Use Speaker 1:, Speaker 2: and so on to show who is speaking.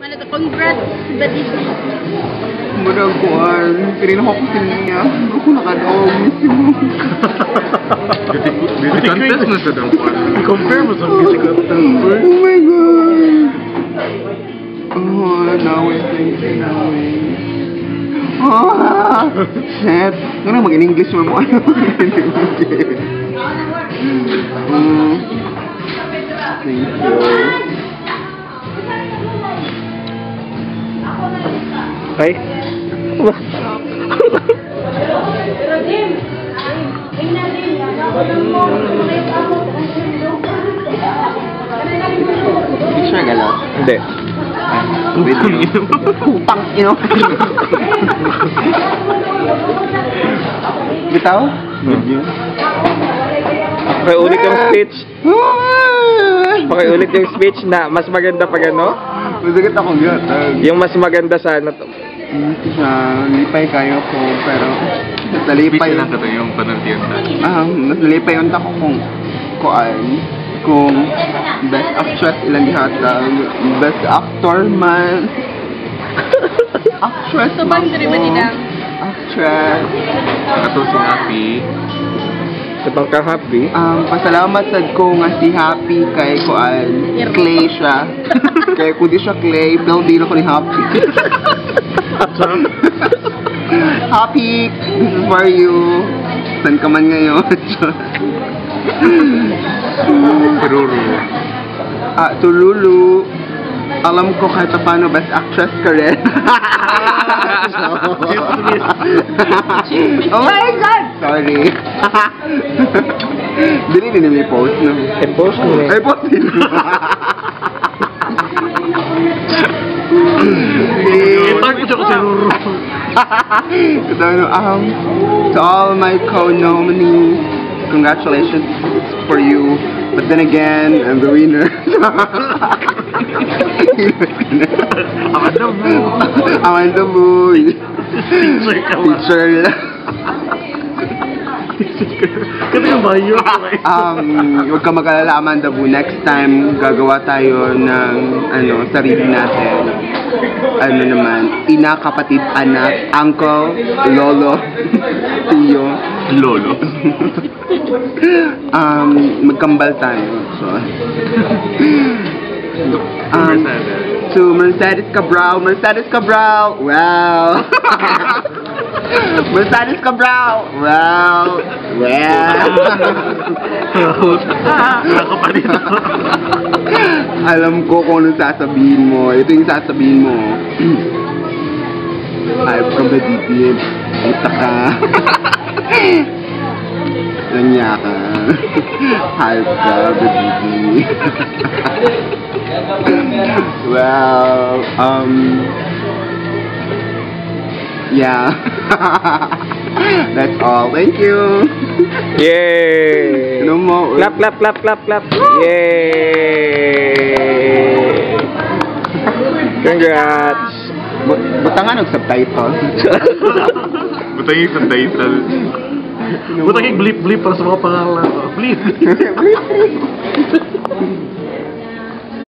Speaker 1: Ano to? Congrats, buddy.
Speaker 2: Murag kuan, pinino ko kasi niya. Ako nakadaog mismo.
Speaker 3: Beauty contest na sa daw kuan.
Speaker 4: I-compare mo sa beauty contest.
Speaker 2: Oh my god. Oh, now I think now shit. Ano mag-in-English mo ano? Thank you.
Speaker 4: Ay?
Speaker 2: Picture gala?
Speaker 4: Hindi.
Speaker 2: Video. Putang ino. Bitaw? Video.
Speaker 4: Pakiulit yung speech. Pakiulit yung speech na mas maganda pag ano?
Speaker 2: Masakit ako gatag.
Speaker 4: Yung mas maganda sana to.
Speaker 2: Hindi siya, lipay kayo ko, pero nalipay
Speaker 3: lang ka yung panuntiyan na.
Speaker 2: mas nalipay yung tako kung best actress ilang gihatag, best actor man, actress
Speaker 1: So, bang diri ba nila?
Speaker 2: actress.
Speaker 3: Kato si Happy.
Speaker 4: Sa bang ka-happy.
Speaker 2: Pasalamat sad ko nga si Happy kay kuan, clay siya. Kaya kung di siya clay, build din ako ni Happy. Happy, this is for you. San ka man ngayon?
Speaker 3: Tururu.
Speaker 2: Tululu. Alam ko kahit paano best actress ka rin. Oh my God! Sorry. Dili din may post, no?
Speaker 4: I-post mo na.
Speaker 2: Ay, post din.
Speaker 4: Target ako sa Ruru.
Speaker 2: To all my co-nominees, congratulations for you. But then again, I'm the winner. Amanda mo. Teacher.
Speaker 4: Kasi yung bayo.
Speaker 2: Huwag ka mag-alala, Amanda Boo. Next time, gagawa tayo ng sarili natin. Ano naman, ina, kapatid, anak, uncle, lolo, tiyo.
Speaker 3: Lolo.
Speaker 2: Magkambal tayo. So, to Mercedes Cabral, wow. Mercedes Cabral, wow.
Speaker 4: Nakakapalit ako.
Speaker 2: Alam ko kung anong sasabihin mo. Ito yung sasabihin mo. Hype ka ba, Didi? Kita ka. Nanya ka. Hype ka ba, Didi? Well, yeah. That's all. Thank you.
Speaker 4: Yay!
Speaker 2: No more.
Speaker 4: Clap, clap, clap, clap, clap. Yay! Congrats!
Speaker 2: Butangan og subtitle.
Speaker 3: Butang yung subtitle.
Speaker 4: Buta kay blip-blip para sa mga pangalan. Blip!
Speaker 2: Blip.